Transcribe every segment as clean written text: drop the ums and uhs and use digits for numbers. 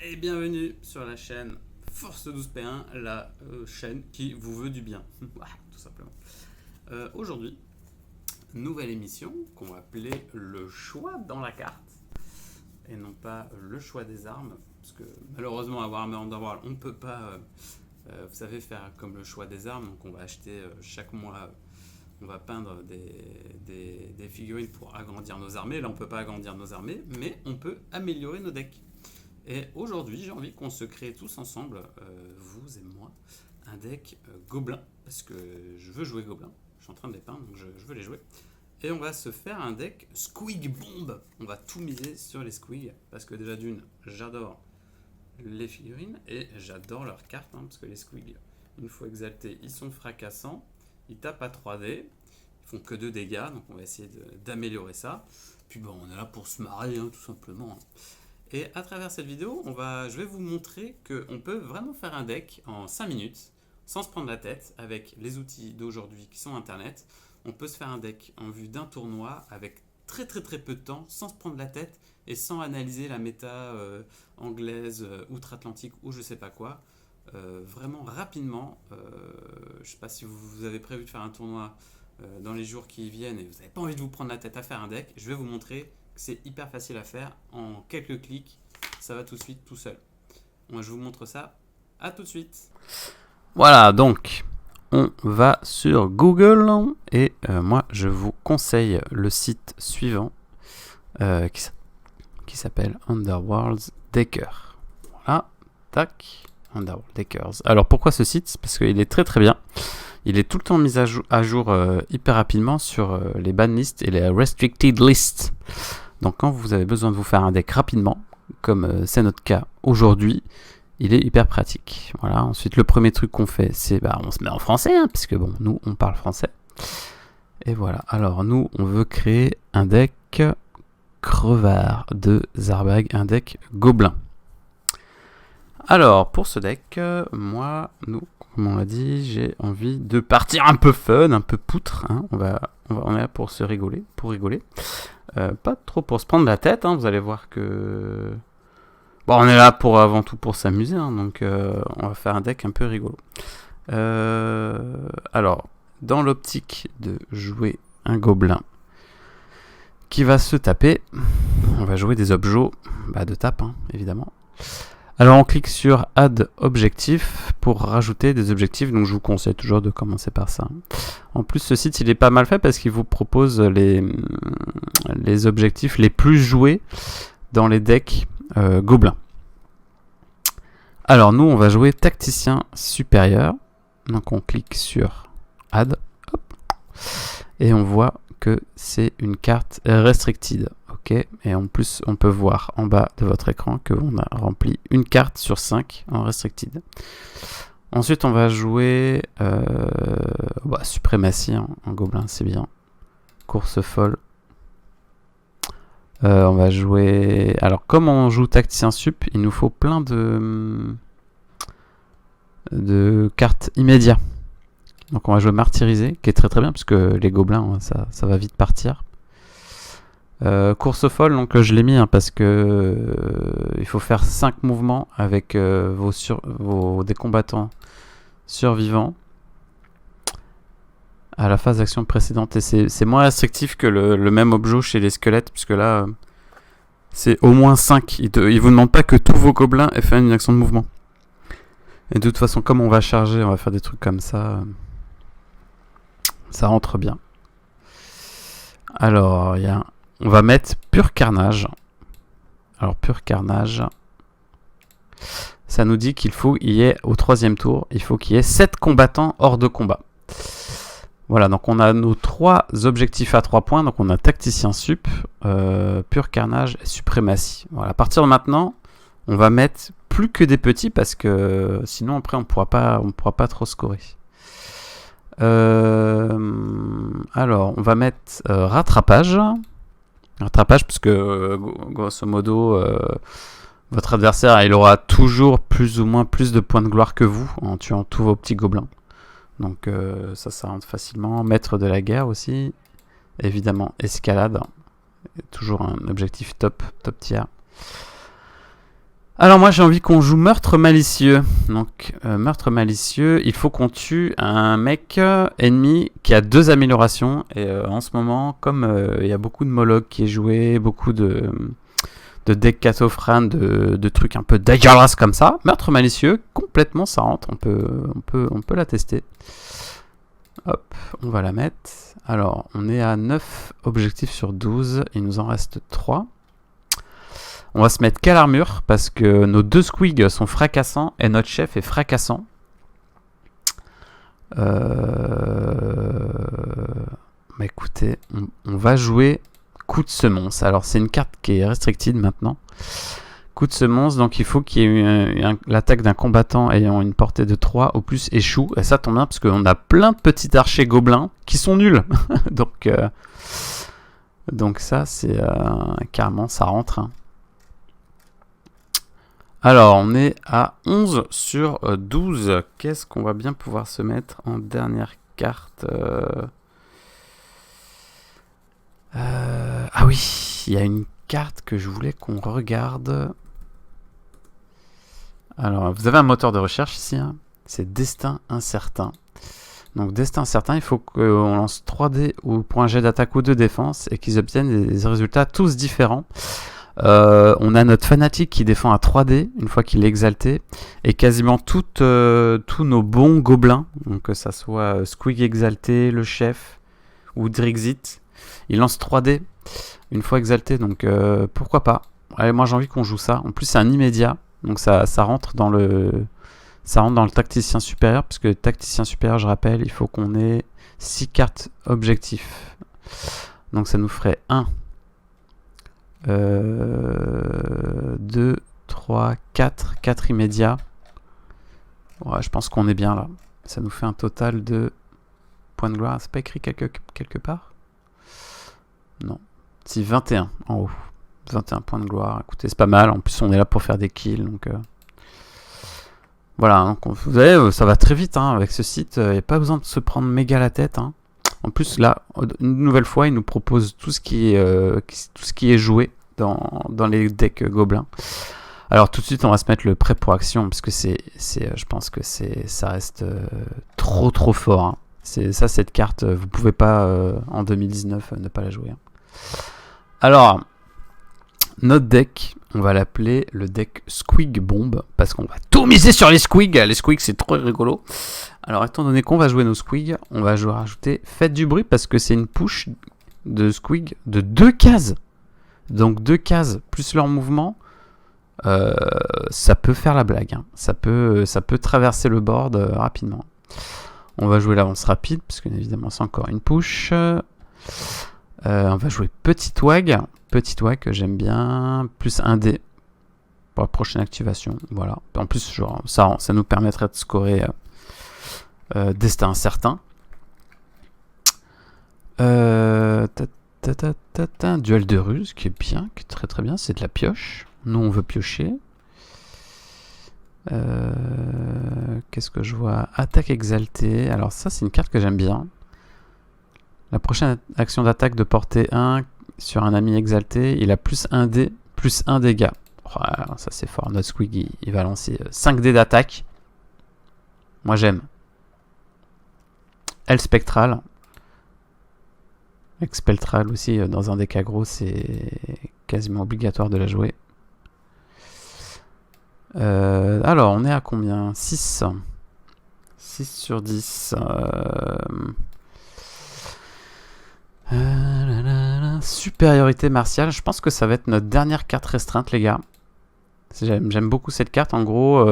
Et bienvenue sur la chaîne Force 12P1, la chaîne qui vous veut du bien, voilà, tout simplement. Aujourd'hui, nouvelle émission qu'on va appeler le choix dans la carte, et non pas le choix des armes, parce que malheureusement à Warhammer Underworld, on ne peut pas, vous savez, faire comme le choix des armes, donc on va acheter chaque mois, on va peindre des figurines pour agrandir nos armées. Là, on ne peut pas agrandir nos armées, mais on peut améliorer nos decks. Et aujourd'hui, j'ai envie qu'on se crée tous ensemble, vous et moi, un deck gobelin, parce que je veux jouer gobelin. Je suis en train de les peindre, donc je veux les jouer. Et on va se faire un deck Squig Bomb. On va tout miser sur les Squig, parce que déjà d'une, j'adore les figurines, et j'adore leurs cartes, parce que les Squig, une fois exaltés, ils sont fracassants, ils tapent à 3D, ils font que 2 dégâts, donc on va essayer d'améliorer ça. Puis bon, on est là pour se marrer, tout simplement. Et à travers cette vidéo, je vais vous montrer qu'on peut vraiment faire un deck en 5 minutes, sans se prendre la tête, avec les outils d'aujourd'hui qui sont Internet. On peut se faire un deck en vue d'un tournoi, avec très peu de temps, sans se prendre la tête, et sans analyser la méta anglaise, outre-Atlantique, ou je sais pas quoi. Vraiment rapidement, je sais pas si vous avez prévu de faire un tournoi dans les jours qui viennent, et vous n'avez pas envie de vous prendre la tête à faire un deck, je vais vous montrer que c'est hyper facile à faire, en quelques clics, ça va tout de suite, tout seul. Moi, je vous montre ça, à tout de suite. Voilà, donc, on va sur Google, et moi, je vous conseille le site suivant, qui s'appelle Underworld's Decker. Voilà, tac, Underworld Deckers. Alors, pourquoi ce site? Parce qu'il est très bien. Il est tout le temps mis à jour hyper rapidement sur les ban lists et les restricted lists. Donc quand vous avez besoin de vous faire un deck rapidement, comme c'est notre cas aujourd'hui, il est hyper pratique. Voilà. Ensuite, le premier truc qu'on fait, c'est on se met en français, puisque bon, nous, on parle français. Et voilà. Alors nous, on veut créer un deck crevard de Zarbag, un deck gobelin. Alors, pour ce deck, nous, comme on l'a dit, j'ai envie de partir un peu fun, un peu poutre. On est là pour se rigoler, pas trop pour se prendre la tête. Vous allez voir que... Bon, on est là avant tout pour s'amuser, donc on va faire un deck un peu rigolo. Alors, dans l'optique de jouer un gobelin qui va se taper, on va jouer des objets de tape, évidemment. Alors on clique sur Add Objectif pour rajouter des objectifs, donc je vous conseille toujours de commencer par ça. En plus ce site il est pas mal fait parce qu'il vous propose les objectifs les plus joués dans les decks gobelins. Alors nous on va jouer Tacticien Supérieur, donc on clique sur Add, hop, et on voit que c'est une carte restricted. Okay. Et en plus, on peut voir en bas de votre écran qu'on a rempli une carte sur 5 en restricted. Ensuite, on va jouer suprématie en gobelin, c'est bien. Course folle. On va jouer... Alors, comme on joue tacticien sup, il nous faut plein de cartes immédiates. Donc, on va jouer martyrisé, qui est très bien, parce que les gobelins, ça va vite partir. Course folle, donc je l'ai mis parce que il faut faire 5 mouvements avec des combattants survivants à la phase d'action précédente, et c'est moins restrictif que le même objet chez les squelettes, puisque là c'est au moins 5. Il vous demande pas que tous vos gobelins aient fait une action de mouvement, et de toute façon comme on va charger, on va faire des trucs comme ça, ça rentre bien. Alors on va mettre Pur Carnage. Alors, Pur Carnage, ça nous dit qu'il faut qu'il y ait, au 3e tour, il faut qu'il y ait 7 combattants hors de combat. Voilà, donc on a nos 3 objectifs à 3 points. Donc on a Tacticien Sup, Pur Carnage et Suprématie. Voilà, à partir de maintenant, on va mettre plus que des petits parce que sinon après on pourra pas trop scorer. Alors, on va mettre Rattrapage. Rattrapage, puisque grosso modo votre adversaire il aura toujours plus ou moins plus de points de gloire que vous en tuant tous vos petits gobelins, donc ça rentre facilement. Maître de la guerre aussi, évidemment. Escalade, toujours un objectif top tier. Alors moi j'ai envie qu'on joue meurtre malicieux. Donc meurtre malicieux, il faut qu'on tue un mec ennemi qui a 2 améliorations. Et en ce moment, comme il y a beaucoup de Moloch qui est joué, beaucoup de deck Catophrane, de trucs un peu dégueulasses comme ça, meurtre malicieux, complètement ça rentre, on peut la tester. Hop, on va la mettre. Alors on est à 9 objectifs sur 12, il nous en reste 3. On va se mettre quelle armure parce que nos 2 squigs sont fracassants et notre chef est fracassant. Bah écoutez, on va jouer coup de semonce. Alors c'est une carte qui est restricted maintenant. Coup de semonce, donc il faut qu'il y ait l'attaque d'un combattant ayant une portée de 3 ou plus échoue. Et ça tombe bien parce qu'on a plein de petits archers gobelins qui sont nuls. donc ça c'est carrément ça rentre. Hein. Alors, on est à 11 sur 12. Qu'est-ce qu'on va bien pouvoir se mettre en dernière carte Ah oui, il y a une carte que je voulais qu'on regarde. Alors, vous avez un moteur de recherche ici. Hein. C'est Destin Incertain. Donc, Destin Incertain, il faut qu'on lance 3 dés pour un jet d'attaque ou de défense et qu'ils obtiennent des résultats tous différents. On a notre fanatique qui défend à 3D une fois qu'il est exalté et quasiment tous nos bons gobelins, donc que ça soit Squig exalté, le chef ou Drixit, il lance 3D une fois exalté, donc pourquoi pas. Allez, moi j'ai envie qu'on joue ça. En plus c'est un immédiat, donc ça rentre dans le tacticien supérieur, parce que le tacticien supérieur, je rappelle, il faut qu'on ait 6 cartes objectifs, donc ça nous ferait 1 2, 3, 4 immédiats. Ouais, je pense qu'on est bien là. Ça nous fait un total de points de gloire. C'est pas écrit quelque part? Non. Si, 21 en haut. 21 points de gloire. Écoutez, c'est pas mal. En plus, on est là pour faire des kills. Donc, voilà. Donc, vous voyez, ça va très vite hein, avec ce site. Il n'y a pas besoin de se prendre méga la tête. Hein. En plus, là, une nouvelle fois, il nous propose tout ce qui est joué dans les decks gobelins. Alors, tout de suite, on va se mettre le prêt pour action, parce que je pense que ça reste trop fort. Hein. Cette carte, vous pouvez pas, en 2019, ne pas la jouer. Hein. Alors, notre deck, on va l'appeler le deck Squig Bomb, parce qu'on va tout miser sur les Squigs. Les Squigs, c'est trop rigolo. Alors, étant donné qu'on va jouer nos Squigs, on va rajouter Faites du bruit, parce que c'est une push de Squig de 2 cases. Donc 2 cases plus leur mouvement, ça peut faire la blague. Hein. Ça peut traverser le board rapidement. On va jouer l'avance rapide, parce que évidemment c'est encore une push. On va jouer Petit Wag que j'aime bien, plus 1 dé pour la prochaine activation. Voilà. En plus, genre, ça nous permettrait de scorer Destin Incertain. Duel de ruse qui est bien, qui est très bien. C'est de la pioche. Nous, on veut piocher. Qu'est-ce que je vois? Attaque exaltée. Alors ça, c'est une carte que j'aime bien. La prochaine action d'attaque de portée 1 sur un ami exalté, il a plus 1 dé, plus 1 dégât. Oh, ça c'est fort. Notre Squig, il va lancer 5 dés d'attaque. Moi j'aime. Elle spectrale. Expeltral aussi, dans un deck aggro, c'est quasiment obligatoire de la jouer. Alors, on est à combien? 6. 6 sur 10. Supériorité martiale. Je pense que ça va être notre dernière carte restreinte, les gars. J'aime beaucoup cette carte. En gros,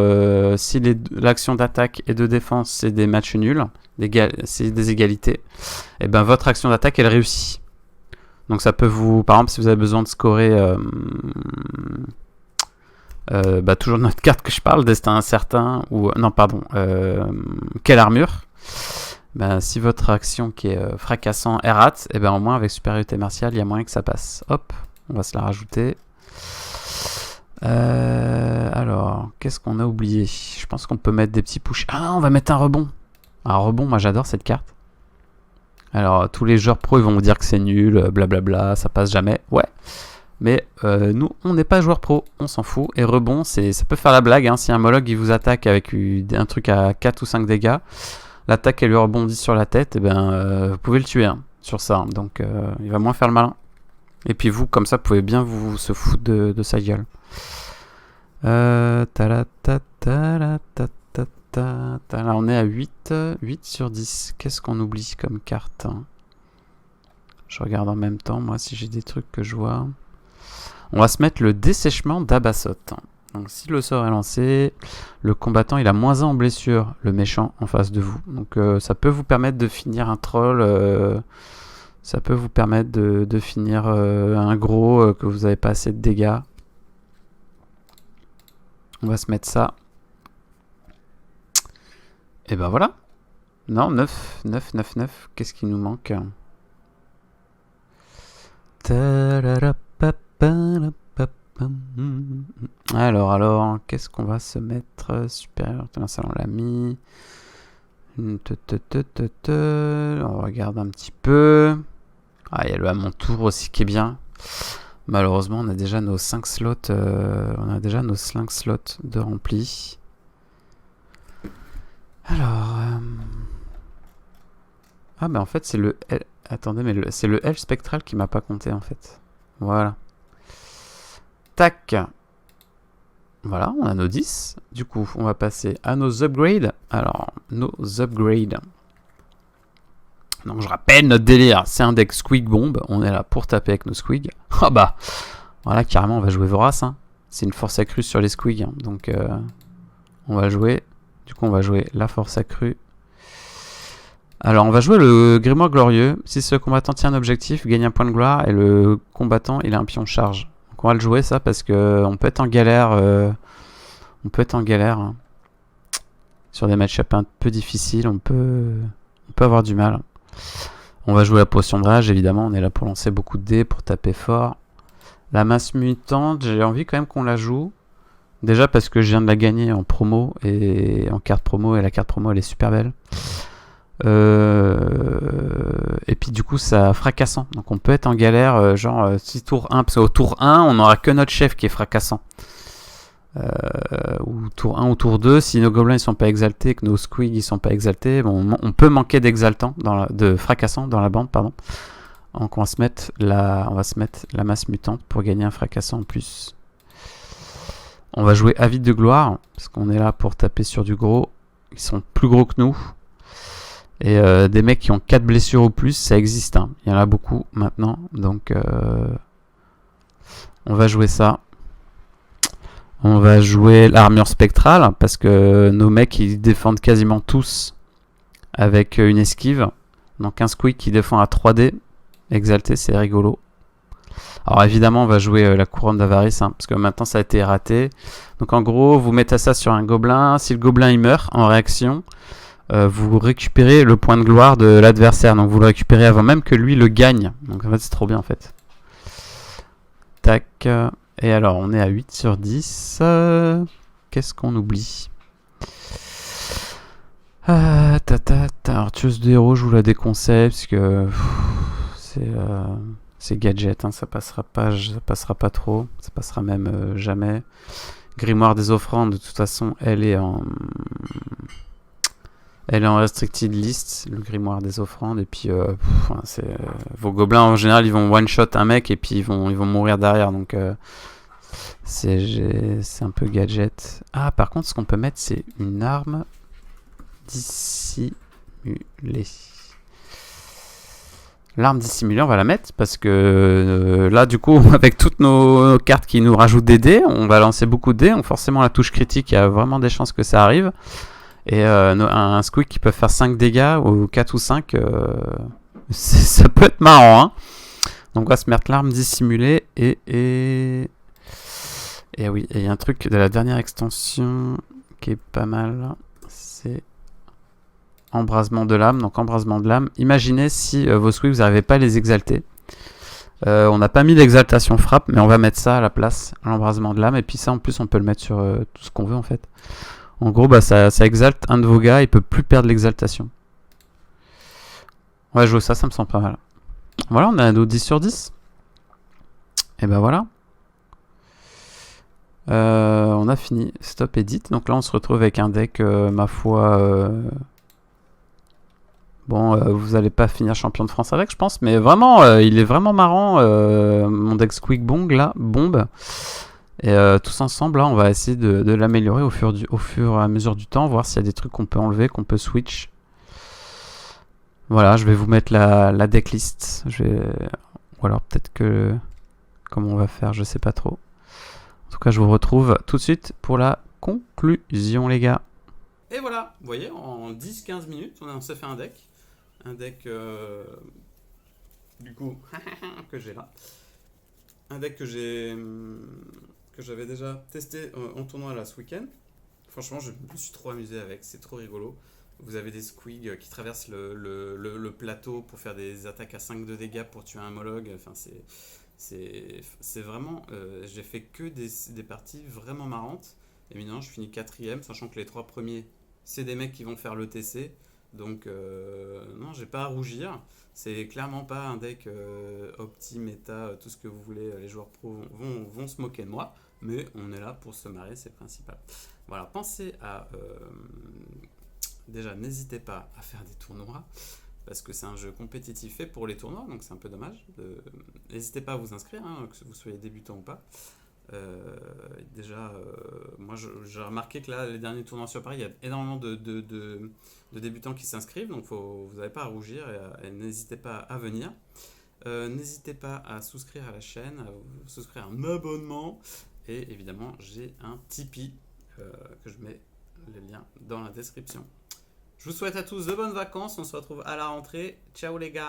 si l'action d'attaque et de défense, c'est des matchs nuls, c'est des égalités, et ben votre action d'attaque, elle réussit. Donc ça peut vous... Par exemple, si vous avez besoin de scorer... toujours notre carte que je parle, Destin Incertain, ou... Non, pardon. Quelle armure? Si votre action qui est fracassant est rate, et ben au moins avec supériorité martiale, il y a moyen que ça passe. Hop, on va se la rajouter. Alors, qu'est-ce qu'on a oublié? Je pense qu'on peut mettre des petits push. Ah, on va mettre un rebond. Un rebond, moi j'adore cette carte. Alors, tous les joueurs pro, ils vont vous dire que c'est nul, blablabla, ça passe jamais. Ouais, Mais nous, on n'est pas joueur pro, on s'en fout. Et rebond, ça peut faire la blague. Hein. Si un Moloch il vous attaque avec un truc à 4 ou 5 dégâts, l'attaque elle lui rebondit sur la tête, et vous pouvez le tuer sur ça. Donc il va moins faire le malin. Et puis vous, comme ça, vous pouvez bien se foutre de sa gueule. Là, on est à 8 sur 10. Qu'est-ce qu'on oublie comme carte? Je regarde en même temps, moi, si j'ai des trucs que je vois. On va se mettre le dessèchement d'Abassot. Donc si le sort est lancé, le combattant il a -1 en blessure, le méchant en face de vous. Donc ça peut vous permettre de finir un troll, ça peut vous permettre de finir un gros que vous n'avez pas assez de dégâts. On va se mettre ça. Et ben voilà. Non, 9. Qu'est-ce qui nous manque? Alors, qu'est-ce qu'on va se mettre? Supérieur, ça on l'a mis. On regarde un petit peu. Ah, il y a le à mon tour aussi qui est bien. Malheureusement, on a déjà nos 5 slots. De remplis. Alors. Ah, en fait, c'est le L. Attendez, mais c'est le L spectral qui m'a pas compté en fait. Voilà. Tac. Voilà, on a nos 10. Du coup, on va passer à nos upgrades. Alors, nos upgrades. Donc, je rappelle notre délire. C'est un deck Squig Bomb. On est là pour taper avec nos Squig. Ah bah, voilà, carrément, on va jouer Vorace. Hein. C'est une force accrue sur les Squig. Hein. Donc, on va jouer. Du coup, on va jouer la force accrue. Alors, on va jouer le Grimoire Glorieux. Si ce combattant tient un objectif, gagne un point de gloire. Et le combattant, il a un pion charge. Donc, on va le jouer, ça, parce qu'on peut être en galère. Hein. Sur des match-ups un peu difficiles, on peut avoir du mal. On va jouer la potion de rage, évidemment. On est là pour lancer beaucoup de dés, pour taper fort. La masse mutante, j'ai envie quand même qu'on la joue. Déjà parce que je viens de la gagner en promo, et en carte promo, et la carte promo, elle est super belle. Et puis du coup ça fracassant, donc on peut être en galère si tour 1, parce qu'au tour 1 on n'aura que notre chef qui est fracassant, ou tour 1 ou tour 2 si nos gobelins ils sont pas exaltés, que nos squigs ils sont pas exaltés, on peut manquer d'exaltant, de fracassant dans la bande, pardon. Donc on va se mettre la masse mutante pour gagner un fracassant en plus. On va jouer Avide de gloire parce qu'on est là pour taper sur du gros, ils sont plus gros que nous. Et des mecs qui ont 4 blessures ou plus, ça existe. Hein. Il y en a beaucoup maintenant. Donc, on va jouer ça. On va jouer l'armure spectrale. Parce que nos mecs, ils défendent quasiment tous avec une esquive. Donc, un squeak qui défend à 3D. Exalté, c'est rigolo. Alors, évidemment, on va jouer la couronne d'avarice. Hein, parce que maintenant, ça a été raté. Donc, en gros, vous mettez ça sur un gobelin. Si le gobelin, il meurt en réaction... vous récupérez le point de gloire de l'adversaire. Donc vous le récupérez avant même que lui le gagne. Donc en fait c'est trop bien en fait. Tac. Et alors on est à 8 sur 10. Qu'est-ce qu'on oublie? Alors tueuse de héros je vous la déconseille parce que c'est gadget. Hein, ça passera pas trop. Ça passera même jamais. Grimoire des offrandes de toute façon elle est en restricted list, le grimoire des offrandes, et puis vos gobelins en général ils vont one shot un mec et puis ils vont mourir derrière, donc c'est un peu gadget. Ah, par contre ce qu'on peut mettre c'est une arme dissimulée. L'arme dissimulée on va la mettre parce que là du coup avec toutes nos cartes qui nous rajoutent des dés, on va lancer beaucoup de dés, donc forcément la touche critique il y a vraiment des chances que ça arrive. Et un squeak qui peut faire 5 dégâts ou 4 ou 5, ça peut être marrant. Hein. Donc on va se mettre l'arme dissimulée et oui, il y a un truc de la dernière extension qui est pas mal, c'est embrasement de l'âme. Donc embrasement de l'âme, imaginez si vos squeaks vous n'arrivez pas à les exalter. On n'a pas mis l'exaltation frappe, mais on va mettre ça à la place, l'embrasement de l'âme, et puis ça en plus on peut le mettre sur tout ce qu'on veut en fait. En gros, ça exalte un de vos gars, il peut plus perdre l'exaltation. On va jouer ça me semble pas mal. Voilà, on a nos 10 sur 10. Et ben voilà. On a fini. Stop edit. Donc là, on se retrouve avec un deck, ma foi. Bon, vous allez pas finir champion de France avec, je pense. Mais vraiment, il est vraiment marrant. Mon deck Squeak Bong, là. Bombe. Et tous ensemble, là, on va essayer de l'améliorer au fur et à mesure du temps. Voir s'il y a des trucs qu'on peut enlever, qu'on peut switch. Voilà, je vais vous mettre la decklist. Ou alors peut-être que... Comment on va faire, je sais pas trop. En tout cas, je vous retrouve tout de suite pour la conclusion, les gars. Et voilà, vous voyez, en 10-15 minutes, on s'est fait un deck. Un deck, du coup, que j'ai là. Un deck que j'avais déjà testé en tournoi là ce week-end. Franchement, je me suis trop amusé avec, c'est trop rigolo. Vous avez des squigs qui traversent le plateau pour faire des attaques à 5 de dégâts pour tuer un homologue. Enfin, c'est vraiment. J'ai fait que des parties vraiment marrantes. Et maintenant, je finis quatrième, sachant que les 3 premiers, c'est des mecs qui vont faire l'ETC. Donc, non, j'ai pas à rougir. C'est clairement pas un deck opti, méta, tout ce que vous voulez. Les joueurs pro vont se moquer de moi. Mais on est là pour se marrer, c'est principal. Voilà, pensez à. Déjà, n'hésitez pas à faire des tournois. Parce que c'est un jeu compétitif fait pour les tournois, donc c'est un peu dommage. N'hésitez pas à vous inscrire, hein, que vous soyez débutant ou pas. Déjà, moi j'ai remarqué que là, les derniers tournois sur Paris, il y a énormément de débutants qui s'inscrivent, donc vous n'avez pas à rougir et n'hésitez pas à venir. N'hésitez pas à souscrire à la chaîne, à souscrire un abonnement, et évidemment, j'ai un Tipeee que je mets le lien dans la description. Je vous souhaite à tous de bonnes vacances, on se retrouve à la rentrée. Ciao les gars!